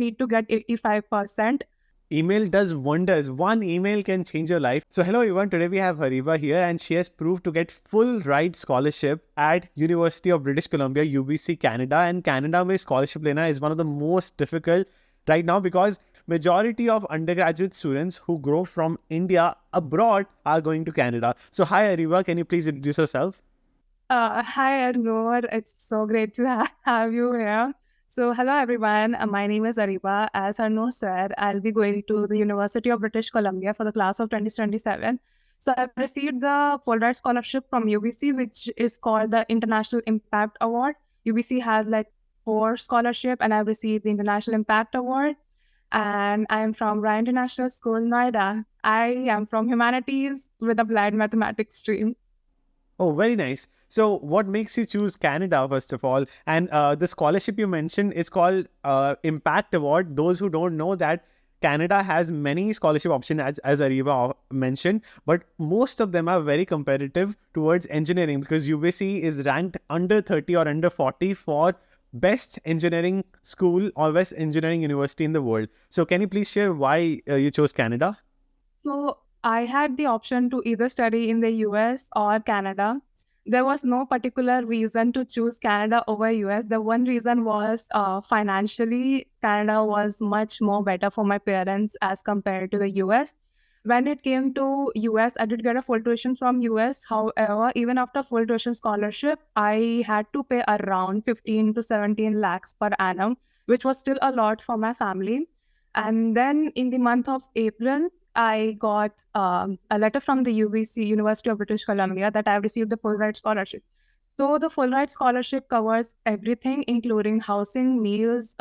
need to get 85%. Email does wonders. One email can change your life. So hello everyone, today we have Ariba here and she has proved to get full ride scholarship at University of British Columbia, UBC Canada. And Canada mein scholarship lena is one of the most difficult right now because majority of undergraduate students who grow from India abroad are going to Canada. So hi Ariba, can you please introduce yourself? Hi, Anur. It's so great to have you here. So, hello, everyone. My name is Ariba. As Anur said, I'll be going to the University of British Columbia for the class of 2027. So, I've received the Fulbright scholarship from UBC, which is called the International Impact Award. UBC has like 4 scholarship, and I've received the International Impact Award. And I'm from Ryan International School, Noida. I am from humanities with applied mathematics stream. Oh, very nice. So what makes you choose Canada, first of all? And the scholarship you mentioned is called Impact Award. Those who don't know that, Canada has many scholarship options, as Ariba mentioned, but most of them are very competitive towards engineering because UBC is ranked under 30 or under 40 for best engineering school or best engineering university in the world. So can you please share why you chose Canada? So I had the option to either study in the US or Canada. There was no particular reason to choose Canada over US. The one reason was financially, Canada was much more better for my parents as compared to the US. When it came to US, I did get a full tuition from US. However, even after full tuition scholarship, I had to pay around 15 to 17 lakhs per annum, which was still a lot for my family. And then in the month of April, I got a letter from the UBC, University of British Columbia, that I received the Fulbright scholarship. So the Fulbright scholarship covers everything, including housing, meals,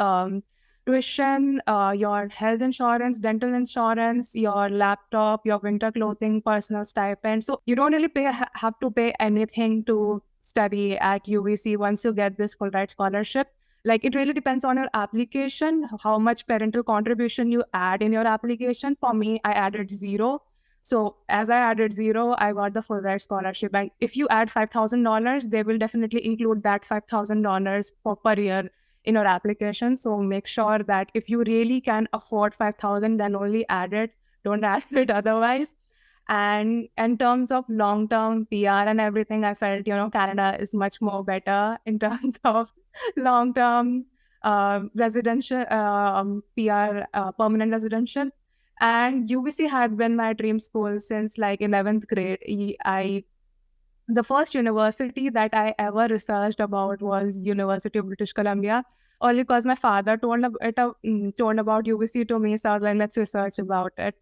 tuition, your health insurance, dental insurance, your laptop, your winter clothing, personal stipend. So you don't really have to pay anything to study at UBC once you get this Fulbright scholarship. Like, it really depends on your application, how much parental contribution you add in your application. For me, I added 0. So as I added 0, I got the Fulbright scholarship. And if you add $5,000, they will definitely include that $5,000 per year in your application. So make sure that if you really can afford 5,000, then only add it. Don't add it otherwise. And in terms of long-term PR and everything, I felt, Canada is much more better in terms of long-term residential PR, permanent residential. And UBC had been my dream school since like 11th grade. The first university that I ever researched about was University of British Columbia, only because my father told about UBC to me. So I was like, let's research about it.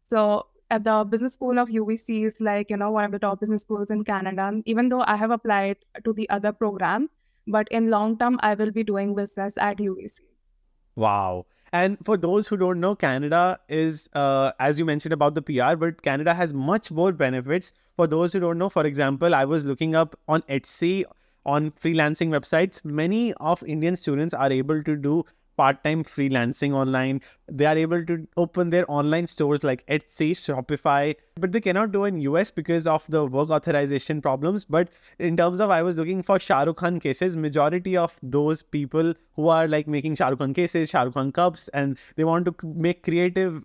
So at the business school of UBC is like, one of the top business schools in Canada, even though I have applied to the other program, but in long term, I will be doing business at UBC. Wow. And for those who don't know, Canada is, as you mentioned about the PR, but Canada has much more benefits. For those who don't know, for example, I was looking up on Etsy, on freelancing websites. Many of Indian students are able to do part-time freelancing online. They are able to open their online stores like Etsy, Shopify, but they cannot do in US because of the work authorization problems. But in terms of, I was looking for Shah Rukh Khan cases, majority of those people who are like making Shah Rukh Khan cases, Shah Rukh Khan cups, and they want to make creative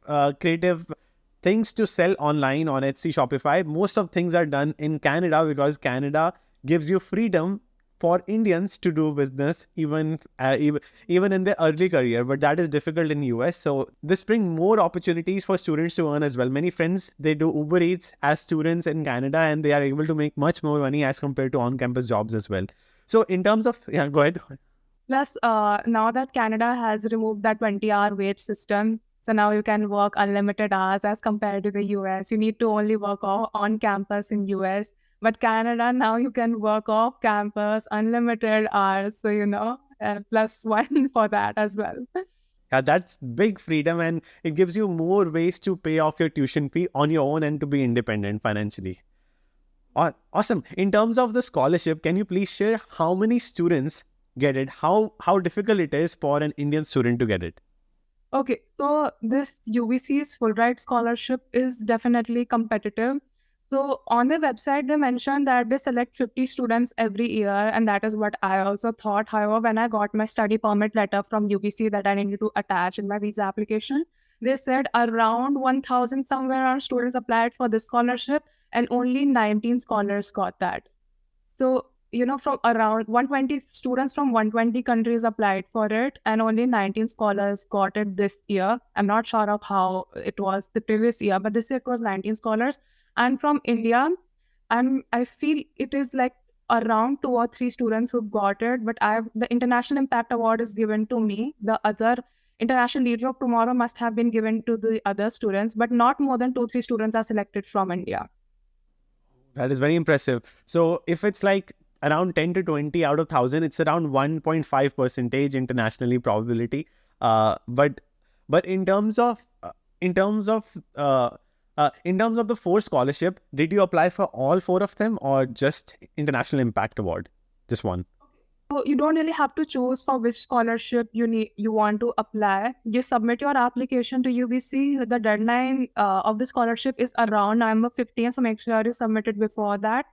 things to sell online on Etsy, Shopify. Most of things are done in Canada because Canada gives you freedom for Indians to do business even in their early career, but that is difficult in US. So this brings more opportunities for students to earn as well. Many friends, they do Uber Eats as students in Canada and they are able to make much more money as compared to on-campus jobs as well. So in terms of, yeah, go ahead. Plus, now that Canada has removed that 20-hour wage system, so now you can work unlimited hours as compared to the US. You need to only work on campus in US. But Canada, now you can work off campus, unlimited hours. So, plus one for that as well. Yeah, that's big freedom and it gives you more ways to pay off your tuition fee on your own and to be independent financially. Awesome. In terms of the scholarship, can you please share how many students get it? How difficult it is for an Indian student to get it? Okay, so this UBC's Fulbright scholarship is definitely competitive. So on the website, they mentioned that they select 50 students every year, and that is what I also thought. However, when I got my study permit letter from UBC that I needed to attach in my visa application, they said around 1,000 somewhere around students applied for this scholarship, and only 19 scholars got that. So, from around 120 students from 120 countries applied for it, and only 19 scholars got it this year. I'm not sure of how it was the previous year, but this year it was 19 scholars. And from India, I feel it is like around 2 or 3 students who got it, but the International Impact Award is given to me. The other International Leader of Tomorrow must have been given to the other students, but not more than 2, 3 students are selected from India. That is very impressive. So if it's like around 10 to 20 out of 1,000, it's around 1.5 percentage internationally probability. But in terms of the four scholarship, did you apply for all four of them or just International Impact Award? Just one. So you don't really have to choose for which scholarship you want to apply. You submit your application to UBC. The deadline of the scholarship is around November 15th, so make sure you submit it before that.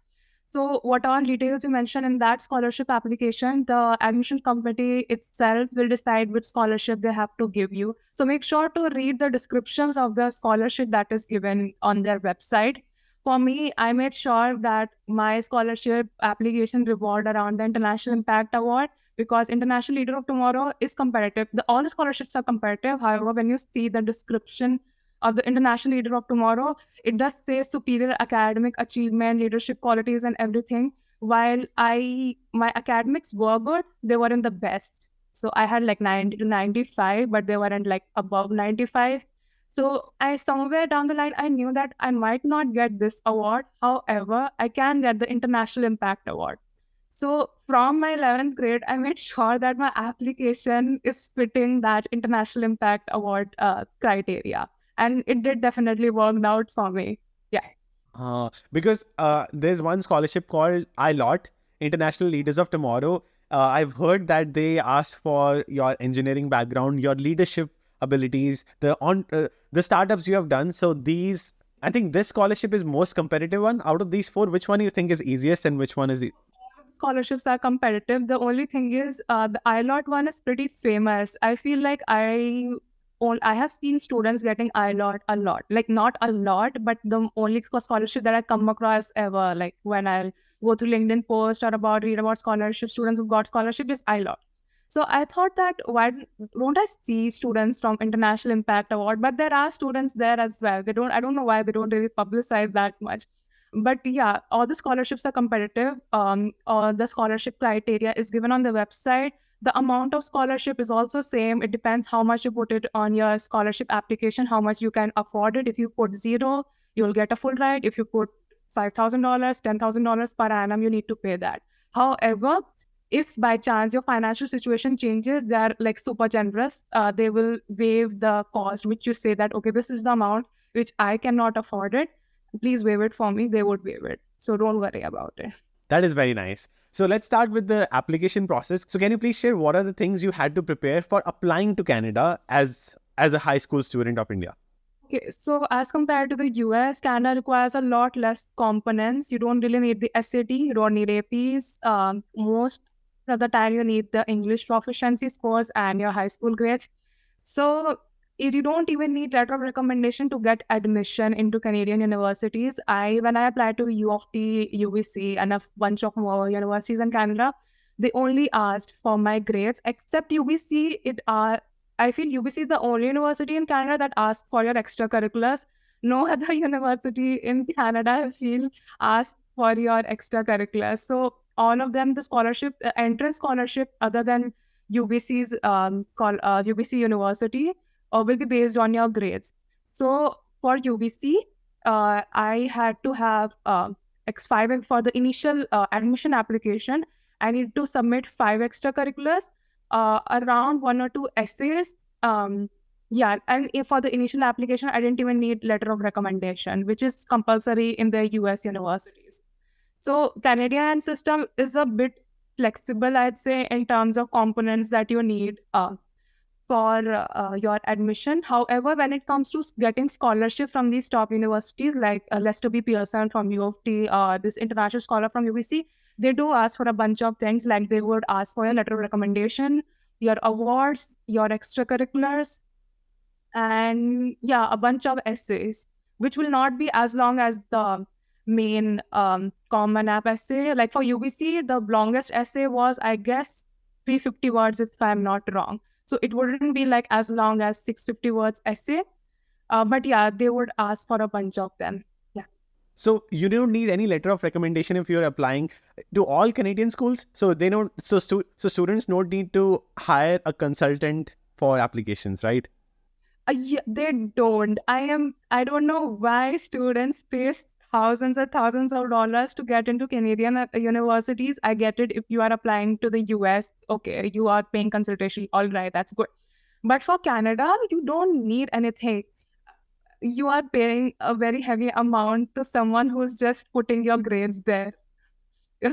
So what all details you mentioned in that scholarship application, the admission committee itself will decide which scholarship they have to give you. So make sure to read the descriptions of the scholarship that is given on their website. For me, I made sure that my scholarship application revolved around the International Impact Award, because International Leader of Tomorrow is competitive. All the scholarships are competitive. However, when you see the description of the International Leader of Tomorrow, it does say superior academic achievement, leadership qualities, and everything. While my academics were good, they weren't the best. So I had like 90 to 95, but they weren't like above 95. So I somewhere down the line, I knew that I might not get this award. However, I can get the International Impact Award. So from my 11th grade, I made sure that my application is fitting that International Impact Award criteria. And it did definitely work out for me. Yeah. Because there's one scholarship called ILOT, International Leaders of Tomorrow. I've heard that they ask for your engineering background, your leadership abilities, the startups you have done. So I think this scholarship is most competitive one out of these four. Which one you think is easiest and which one is? Scholarships are competitive. The only thing is, the ILOT one is pretty famous. I feel like I have seen students getting ILOT a lot. Like not a lot, but the only scholarship that I come across ever, like when I go through LinkedIn post or read about scholarship, students who got scholarship is ILOT. So I thought that why don't I see students from International Impact Award? But there are students there as well. I don't know why they don't really publicize that much. But yeah, all the scholarships are competitive. All the scholarship criteria is given on the website. The amount of scholarship is also same. It depends how much you put it on your scholarship application, how much you can afford it. If you put zero, you'll get a full ride. If you put $5,000, $10,000 per annum, you need to pay that. However, if by chance your financial situation changes, they are like super generous. They will waive the cost, which you say that, okay, this is the amount which I cannot afford it. Please waive it for me. They would waive it. So don't worry about it. That is very nice. So let's start with the application process. So can you please share what are the things you had to prepare for applying to Canada as a high school student of India? Okay, so as compared to the US, Canada requires a lot less components. You don't really need the SAT, you don't need APs. Most of the time, you need the English proficiency scores and your high school grades. So you don't even need letter of recommendation to get admission into Canadian universities. When I applied to U of T, UBC, and a bunch of more universities in Canada, they only asked for my grades. Except UBC, I feel UBC is the only university in Canada that asks for your extracurriculars. No other university in Canada, I feel, asks for your extracurriculars. So all of them, the scholarship, entrance scholarship, other than UBC's UBC University, will be based on your grades. So for UBC, I had to have X5 for the initial admission application. I need to submit 5 extracurriculars, around 1 or 2 essays. Yeah, and for the initial application, I didn't even need letter of recommendation, which is compulsory in the US universities. So Canadian system is a bit flexible, I'd say, in terms of components that you need. for your admission. However, when it comes to getting scholarship from these top universities like Lester B. Pearson from U of T, this international scholar from UBC, they do ask for a bunch of things. Like they would ask for your letter of recommendation, your awards, your extracurriculars, and yeah, a bunch of essays, which will not be as long as the main common app essay. Like for UBC, the longest essay was, I guess, 350 words, if I'm not wrong. So it wouldn't be like as long as 650 words essay. But yeah, they would ask for a bunch of them. Yeah. So you don't need any letter of recommendation if you're applying to all Canadian schools. So they don't. So students don't need to hire a consultant for applications, right? Yeah, they don't. I don't know why students pay thousands and thousands of dollars to get into Canadian universities. I get it. If you are applying to the US, okay, you are paying consultation. All right, that's good. But for Canada, you don't need anything. You are paying a very heavy amount to someone who's just putting your grades there.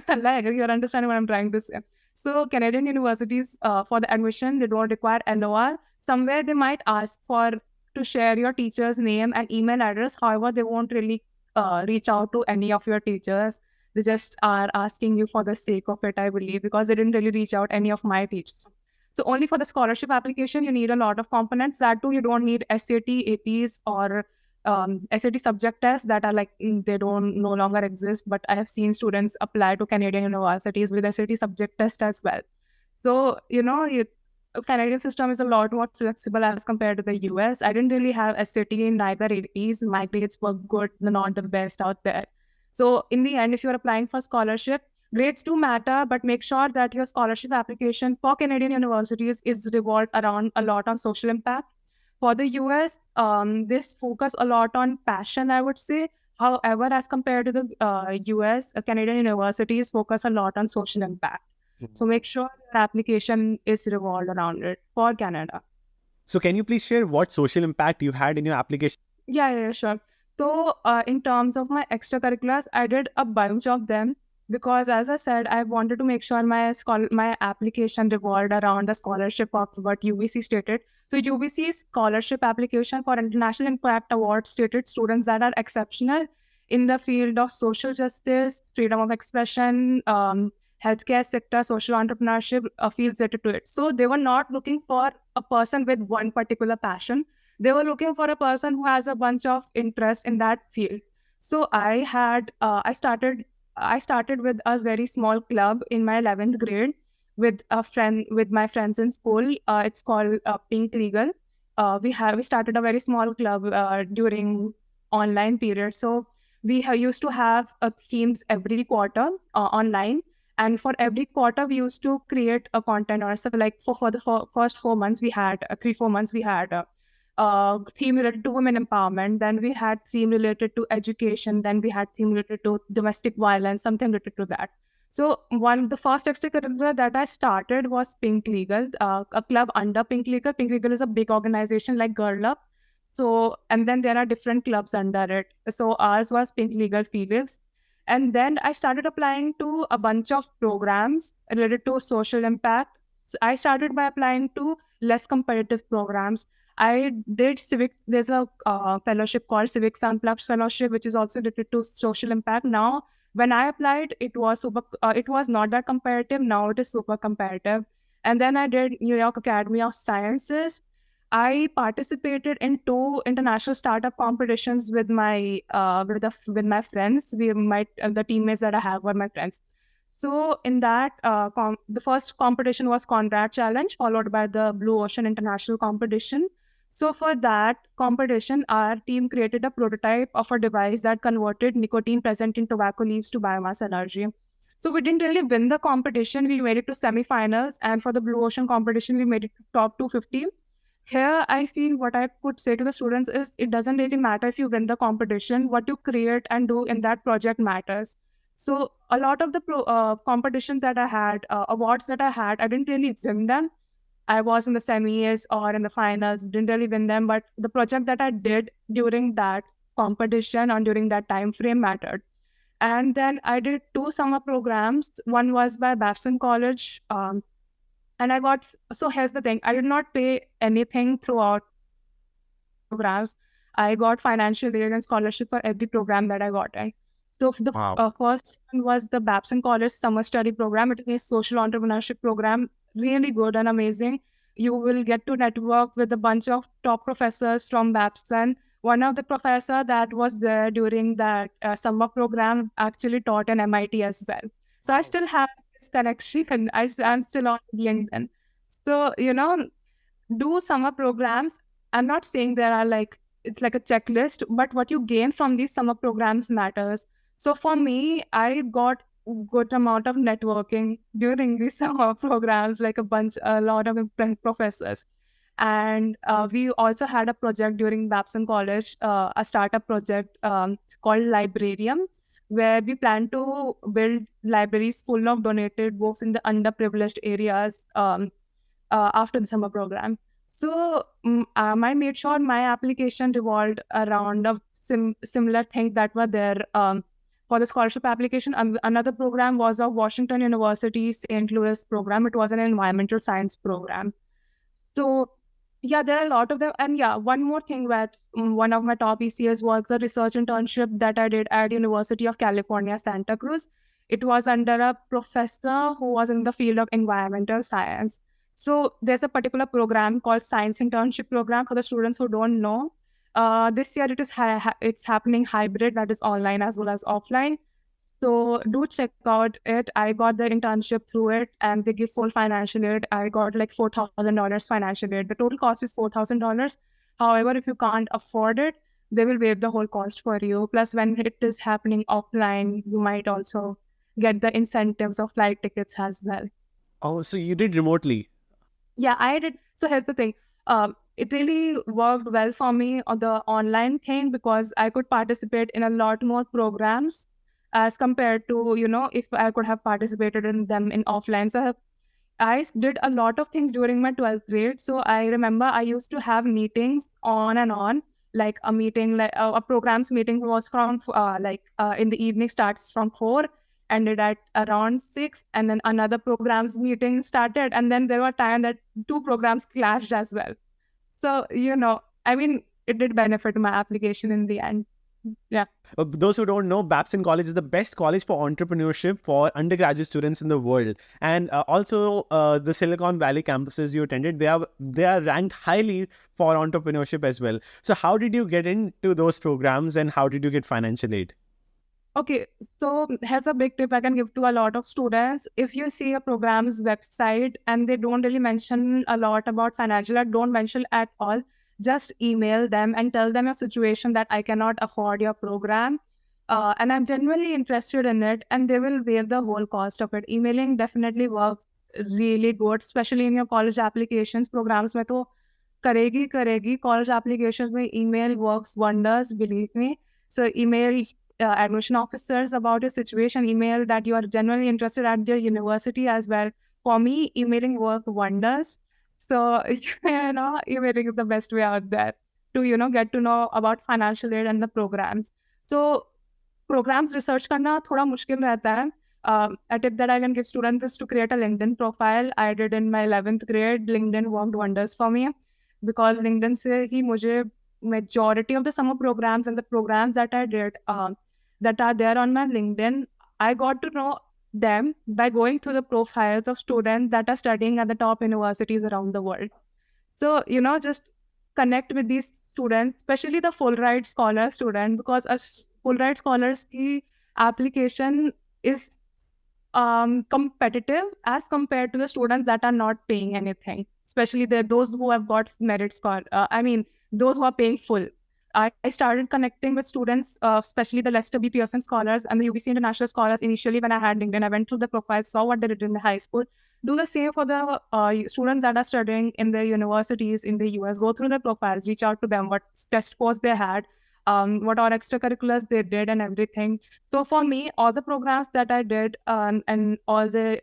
Like, you're understanding what I'm trying to say. So Canadian universities, for the admission, they don't require LOR. Somewhere they might ask for to share your teacher's name and email address. However, they won't really reach out to any of your teachers. They just are asking you for the sake of it, I believe, because they didn't really reach out any of my teachers. So only for the scholarship application, you need a lot of components. That too, you don't need SAT, APs, or SAT subject tests that are like they don't no longer exist. But I have seen students apply to Canadian universities with SAT subject test as well. So Canadian system is a lot more flexible as compared to the US. I didn't really have SAT in neither APs. My grades were good, not the best out there. So in the end, if you're applying for scholarship, grades do matter, but make sure that your scholarship application for Canadian universities is revolved around a lot on social impact. For the US, this focus a lot on passion, I would say. However, as compared to the US, Canadian universities focus a lot on social impact. So make sure the application is revolved around it for Canada. So can you please share what social impact you had in your application? Yeah, sure. So in terms of my extracurriculars, I did a bunch of them because, as I said, I wanted to make sure my application revolved around the scholarship of what UBC stated. So UBC's scholarship application for International Impact Award stated students that are exceptional in the field of social justice, freedom of expression, healthcare sector, social entrepreneurship, fields related to it. So they were not looking for a person with one particular passion. They were looking for a person who has a bunch of interest in that field. So I started with a very small club in my 11th grade with my friends in school. It's called Pink Legal. We started a very small club during online period. So we used to have themes every quarter online. And for every quarter, we used to create a content. Or so, like for the first 4 months, we had 3-4 months, we had theme related to women empowerment. Then we had theme related to education. Then we had theme related to domestic violence, something related to that. So the first extracurricular that I started was Pink Legal, a club under Pink Legal. Pink Legal is a big organization like Girl Up. So, and then there are different clubs under it. So ours was Pink Legal Females. And then I started applying to a bunch of programs related to social impact. I started by applying to less competitive programs. I did civics. There's a fellowship called Civics Unplugged Fellowship, which is also related to social impact. Now, when I applied, it was it was not that competitive. Now it is super competitive. And then I did New York Academy of Sciences. I participated in 2 international startup competitions with my with my friends. The teammates that I have were my friends. So in that, the first competition was Conrad Challenge, followed by the Blue Ocean International Competition. So for that competition, our team created a prototype of a device that converted nicotine present in tobacco leaves to biomass energy. So we didn't really win the competition. We made it to semifinals, and for the Blue Ocean competition, we made it to top 250. Here, I feel what I could say to the students is it doesn't really matter if you win the competition. What you create and do in that project matters. So a lot of the competition that I had, awards that I had, I didn't really win them. I was in the semis or in the finals, didn't really win them. But the project that I did during that competition or during that time frame mattered. And then I did 2 summer programs. One was by Babson College. And I got, so here's the thing, I did not pay anything throughout programs. I got financial aid and scholarship for every program that I got in. So the Wow. first one was the Babson College Summer Study Program. It is a social entrepreneurship program, really good and amazing. You will get to network with a bunch of top professors from Babson. One of the professor that was there during that summer program actually taught in MIT as well. So I Wow. still have this connection, and I'm still on LinkedIn. So, do summer programs. I'm not saying there are like, it's like a checklist, but what you gain from these summer programs matters. So for me, I got good amount of networking during these summer programs, like a lot of professors. And we also had a project during Babson College, a startup project called Librarium, where we plan to build libraries full of donated books in the underprivileged areas. After the summer program. So I made sure my application revolved around a similar thing that were there for the scholarship application. Another program was a Washington University St. Louis program. It was an environmental science program. So yeah, there are a lot of them. And yeah, one more thing that one of my top ECS was the research internship that I did at University of California, Santa Cruz. It was under a professor who was in the field of environmental science. So there's a particular program called Science Internship Program for the students who don't know. This year it is it's happening hybrid, that is online as well as offline. So do check out it. I got the internship through it, and they give full financial aid. I got like $4,000 financial aid. The total cost is $4,000. However, if you can't afford it, they will waive the whole cost for you. Plus, when it is happening offline, you might also get the incentives of flight tickets as well. Oh, so you did remotely. Yeah, I did. So here's the thing. It really worked well for me on the online thing because I could participate in a lot more programs as compared to, if I could have participated in them in offline. So I did a lot of things during my 12th grade. So I remember I used to have meetings on and on, like a meeting, like a programs meeting was from in the evening, starts from 4, ended at around 6, and then another programs meeting started. And then there were time that two programs clashed as well. So, I mean, it did benefit my application in the end. Yeah. Those who don't know, Babson College is the best college for entrepreneurship for undergraduate students in the world. And also, the Silicon Valley campuses you attended, they are ranked highly for entrepreneurship as well. So, how did you get into those programs, and how did you get financial aid? Okay, so here's a big tip I can give to a lot of students. If you see a program's website and they don't really mention a lot about financial aid, don't mention at all. Just email them and tell them your situation that I cannot afford your program. And I'm genuinely interested in it, and they will waive the whole cost of it. Emailing definitely works really good, especially in your college applications programs. में तो करेगी college applications में email works wonders, believe me. So email admission officers about your situation, email that you are genuinely interested at their university as well. For me, emailing worked wonders. So, emailing is the best way out there to, get to know about financial aid and the programs. So, programs research करना थोड़ा मुश्किल रहता है. A tip that I can give students is to create a LinkedIn profile. I did in my 11th grade. LinkedIn worked wonders for me because LinkedIn से ही मुझे majority of the summer programs and the programs that I did that are there on my LinkedIn, I got to know them by going through the profiles of students that are studying at the top universities around the world. So, just connect with these students, especially the Fulbright scholar student, because a Fulbright scholar's key application is competitive as compared to the students that are not paying anything, especially those who have got merit score. Those who are paying full. I started connecting with students, especially the Lester B. Pearson scholars and the UBC International scholars initially when I had LinkedIn. I went through the profiles, saw what they did in the high school. Do the same for the students that are studying in the universities in the US. Go through the profiles, reach out to them, what test scores they had, what are extracurriculars they did, and everything. So for me, all the programs that I did and all the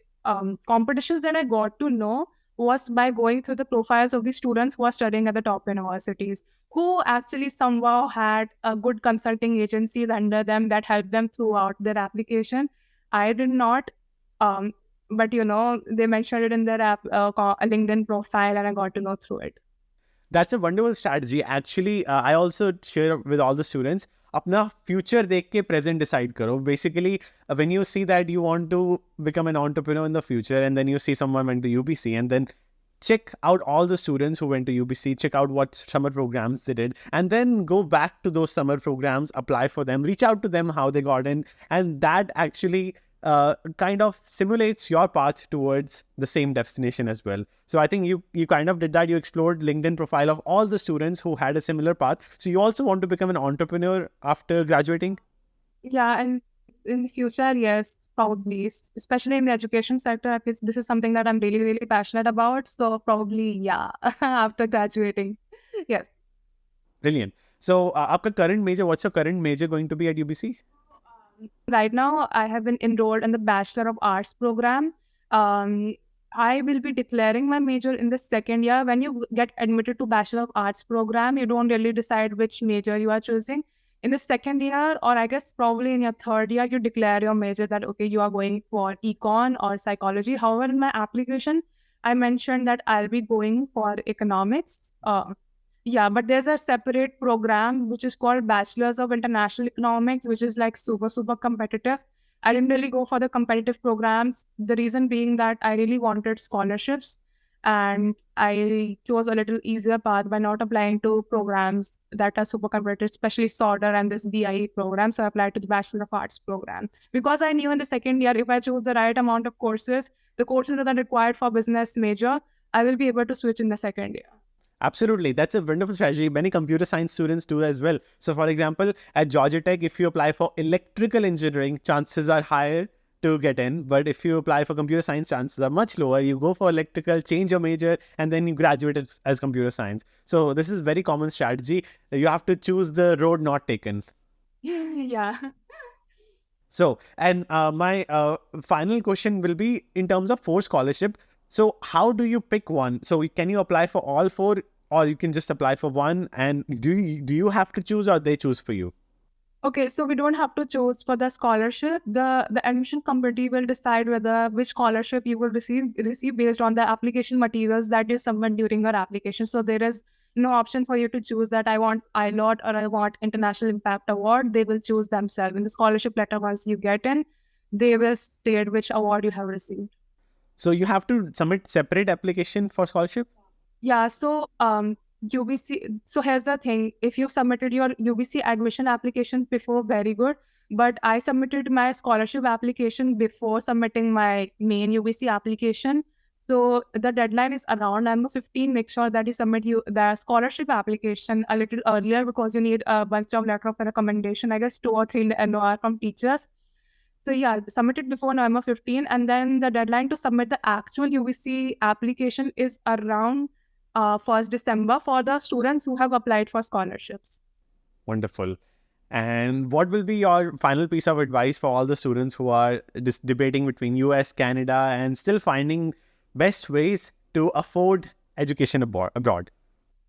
competitions that I got to know was by going through the profiles of the students who are studying at the top universities, who actually somehow had a good consulting agencies under them that helped them throughout their application. I did not. but they mentioned it in their LinkedIn profile, and I got to know through it. That's a wonderful strategy. Actually, I also share with all the students, अपना future देख के present decide करो. Basically, when you see that you want to become an entrepreneur in the future, and then you see someone went to UBC, and then check out all the students who went to UBC, check out what summer programs they did, and then go back to those summer programs, apply for them, reach out to them how they got in, and that actually kind of simulates your path towards the same destination as well. So I think you kind of did that. You explored LinkedIn profile of all the students who had a similar path. So you also want to become an entrepreneur after graduating? Yeah, and in the future, yes, probably, especially in the education sector, at least this is something that I'm really, really passionate about. So probably, yeah, after graduating, yes. Brilliant. So आपका current major, what's your current major going to be at UBC? Right now, I have been enrolled in the Bachelor of Arts program. Um, I will be declaring my major in the second year. When you get admitted to Bachelor of Arts program, you don't really decide which major you are choosing. In the second year, or I guess probably in your third year, you declare your major that, okay, you are going for econ or psychology. However, in my application, I mentioned that I'll be going for economics. Yeah, but there's a separate program which is called Bachelors of International Economics, which is like super, super competitive. I didn't really go for the competitive programs. The reason being that I really wanted scholarships, and I chose a little easier path by not applying to programs that are super competitive, especially SORDER and this BIE program. So I applied to the Bachelor of Arts program because I knew in the second year, if I choose the right amount of courses, the courses that are required for business major, I will be able to switch in the second year. Absolutely. That's a wonderful strategy. Many computer science students do as well. So for example, at Georgia Tech, if you apply for electrical engineering, chances are higher to get in. But if you apply for computer science, chances are much lower. You go for electrical, change your major, and then you graduate as computer science. So this is very common strategy. You have to choose the road not taken. Yeah. So, and my final question will be in terms of 4 scholarship. So, how do you pick one? So, can you apply for all 4, or you can just apply for one? And do you have to choose, or they choose for you? Okay, so we don't have to choose for the scholarship. The admission committee will decide whether which scholarship you will receive based on the application materials that you submit during your application. So there is no option for you to choose that I want ILOT or I want International Impact Award. They will choose themselves. In the scholarship letter, once you get in, they will state which award you have received. So, you have to submit separate application for scholarship? Yeah, so UBC, so here's the thing. If you submitted your UBC admission application before, very good. But I submitted my scholarship application before submitting my main UBC application. So the deadline is around November 15. Make sure that you submit the scholarship application a little earlier because you need a bunch of letter of recommendation, I guess 2 or 3 LOR from teachers. So yeah, submit it before November 15, and then the deadline to submit the actual UBC application is around 1st December for the students who have applied for scholarships. Wonderful. And what will be your final piece of advice for all the students who are debating between US, Canada, and still finding best ways to afford education abroad?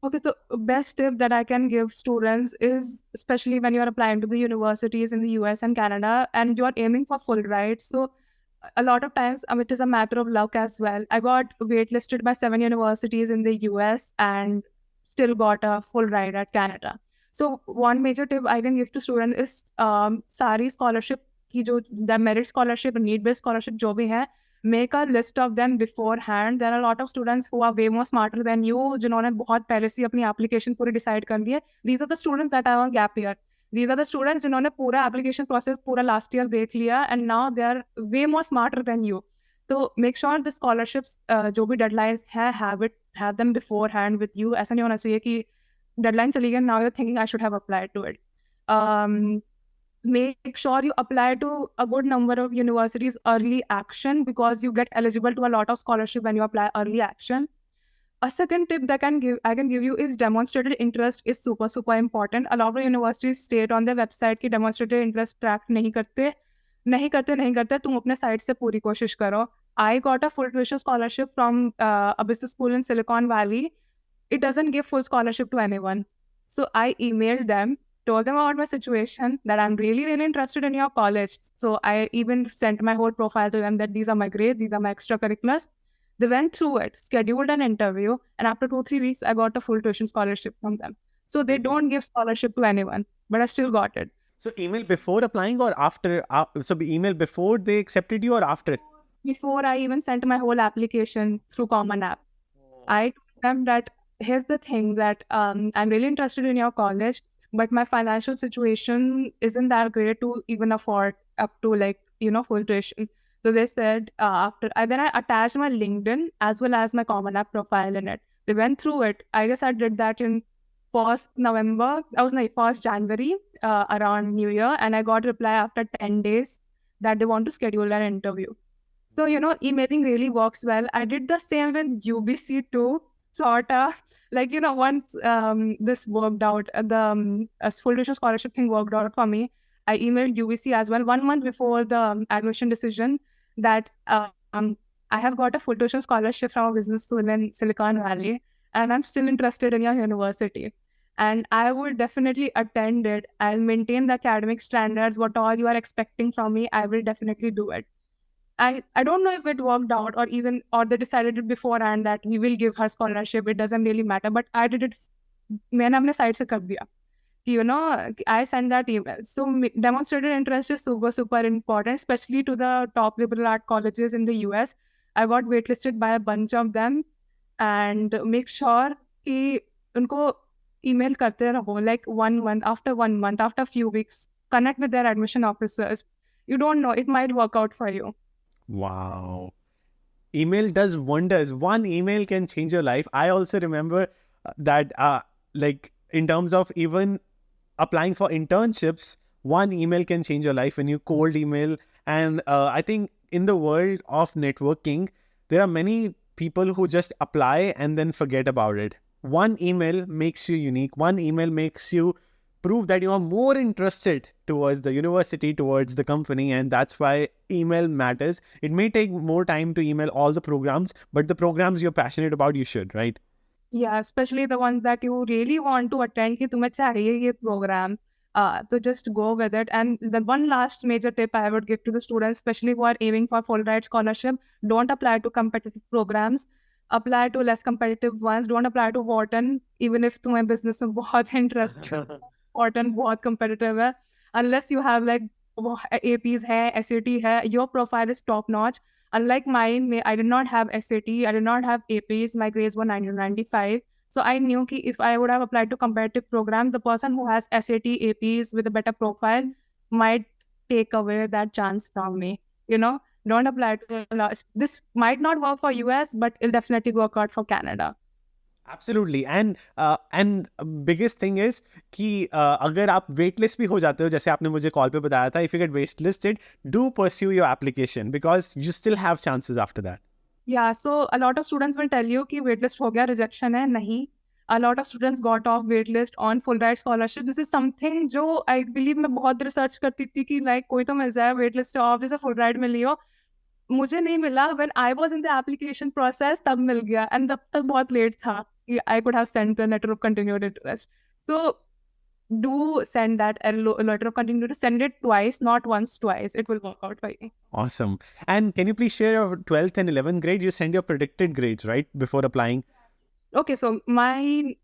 Okay, so best tip that I can give students is, especially when you're applying to the universities in the US and Canada and you're aiming for full, right? So a lot of times it is a matter of luck as well. I got waitlisted by 7 universities in the US and still got a full ride at Canada. So one major tip I can give to students is sari scholarship की जो the merit scholarship, need based scholarship जो भी है, make a list of them beforehand. There are a lot of students who are way more smarter than you, जिन्होंने बहुत पहले से अपनी application पूरी decide कर ली है. These are the students that are on gap year. These are the students जिन्होंने पूरा application process पूरा last year देख लिया, and now they are way more smarter than you. So make sure the scholarships जो भी deadlines है, have them beforehand with you. ऐसा नहीं होना चाहिए कि deadline चली गई, now you're thinking I should have applied to it. Make sure you apply to a good number of universities early action because you get eligible to a lot of scholarship when you apply early action. A second tip that I can give you is demonstrated interest is super, super important. A lot of universities state on their website कि demonstrated interest track नहीं करते, तुम अपने side से पूरी कोशिश करो. I got a full tuition scholarship from a business school in Silicon Valley. It doesn't give full scholarship to anyone. So I emailed them told them about my situation, that I'm really, really interested in your college. So I even sent my whole profile to them, that these are my grades, these are my extracurriculars. They went through it, scheduled an interview, and after 2-3 weeks, I got a full tuition scholarship from them. So they don't give scholarship to anyone, but I still got it. So email before applying or after? So email before they accepted you or after? Before I even sent my whole application through Common App, I told them that here's the thing, that I'm really interested in your college, but my financial situation isn't that great to even afford up to full tuition. So they said then I attached my LinkedIn as well as my Common App profile in it. They went through it. I guess I did that in 1st November. I was like 1st January around New Year, and I got a reply after 10 days that they want to schedule an interview. So, emailing really works well. I did the same with UBC too, sort of. Once this worked out, the full tuition scholarship thing worked out for me, I emailed UBC as well 1 month before the admission decision that I have got a full tuition scholarship from a business school in Silicon Valley, and I'm still interested in your university. And I would definitely attend it. I'll maintain the academic standards. What all you are expecting from me, I will definitely do it. I don't know if it worked out or they decided it beforehand that we will give her scholarship. It doesn't really matter. But I did it. मैंने अपने side से कर दिया. I sent that email. So demonstrated interest is super, super important, especially to the top liberal art colleges in the US. I got waitlisted by a bunch of them, and make sure कि उनको email करते रहो, like 1 month, after a few weeks, connect with their admission officers. You don't know, it might work out for you. Wow. Email does wonders. One email can change your life. I also remember that like in terms of even applying for internships, one email can change your life when you cold email. And I think in the world of networking, there are many people who just apply and then forget about it. One email makes you unique. One email makes you prove that you are more interested towards the university, towards the company, and that's why email matters. It may take more time to email all the programs, but the programs you're passionate about, you should, right? Yeah, especially the ones that you really want to attend, कि तुम्हें चाहिए ये program. So just go with it. And the one last major tip I would give to the students, especially who are aiming for Fulbright scholarship, don't apply to competitive programs. Apply to less competitive ones. Don't apply to Wharton, even if तुम्हें business में बहुत interest है. Wharton बहुत competitive है. Unless you have like APs है, SAT है, your profile is top notch. Unlike mine, I did not have SAT, I did not have APs, my grades were 90-95. So I knew that if I would have applied to competitive program, the person who has SAT, APs with a better profile might take away that chance from me. Don't apply to this might not work for US, but it'll definitely work out for Canada. Absolutely. And biggest thing is कि अगर आप waitlist भी हो जाते हो, जैसे आपने मुझे कॉल पे बताया था, if you get waitlisted, do pursue your application because you still have chances after that. Yeah, so a lot of students will tell you कि waitlist हो गया, rejection है. नहीं. A lot of students got off waitlist on Fulbright scholarship. This is something जो I believe मैं बहुत research करती थी कि like कोई तो मिल जाए waitlist से off, जैसे Fulbright मिली हो. मुझे नहीं मिला. When I was in the application process, तब मिल गया, and तब तक बहुत late था कि I could have sent the letter of continued interest. So do send that letter of continued interest. Send it twice, not once, twice. It will work out for you. Awesome. And can you please share your 12th and 11th grades? You send your predicted grades, right, before applying? Okay, so my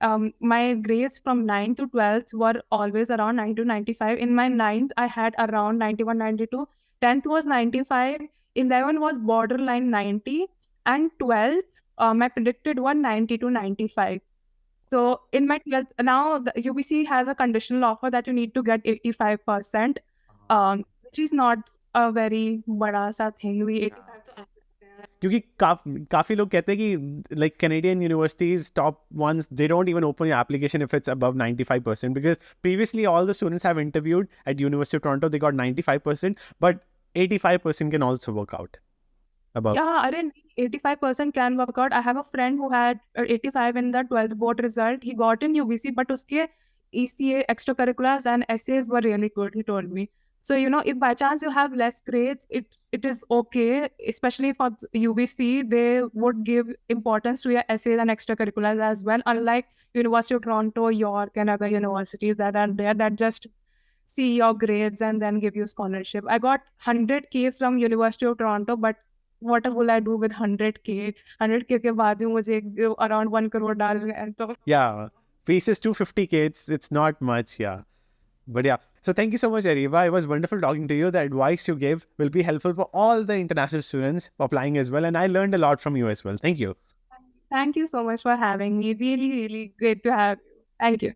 grades from 9th to 12th were always around 90 to 95. In my 9th, I had around 91, 92. 10th was 95. 11 was borderline 90. And 12th, my predicted one 90 to 95. So in my 12th, now the UBC has a conditional offer that you need to get 85%, which is not a very bada sa thing. We 85 to क्योंकि काफी लोग कहते हैं कि like Canadian universities top ones, they don't even open your application if it's above 95%, because previously all the students have interviewed at University of Toronto, they got 95%, but 85% can also work out. Yeah, 85% can work out. I have a friend who had 85 in the 12th board result. He got in UBC, but uske ECA extracurriculars and essays were really good, he told me. So, if by chance you have less grades, it is okay, especially for UBC, they would give importance to your essays and extracurriculars as well, unlike University of Toronto, York, and other universities that are there that just see your grades and then give you scholarship. I got 100K from University of Toronto, but what will I do with 100K? 100K के बाद भी मुझे around 1 crore डालने हैं तो Yeah, fees is 250K. It's not much. Yeah. But yeah, so thank you so much, Ariba. It was wonderful talking to you. The advice you gave will be helpful for all the international students applying as well. And I learned a lot from you as well. Thank you. thank you so much for having me. Really, really great to have you. Thank you.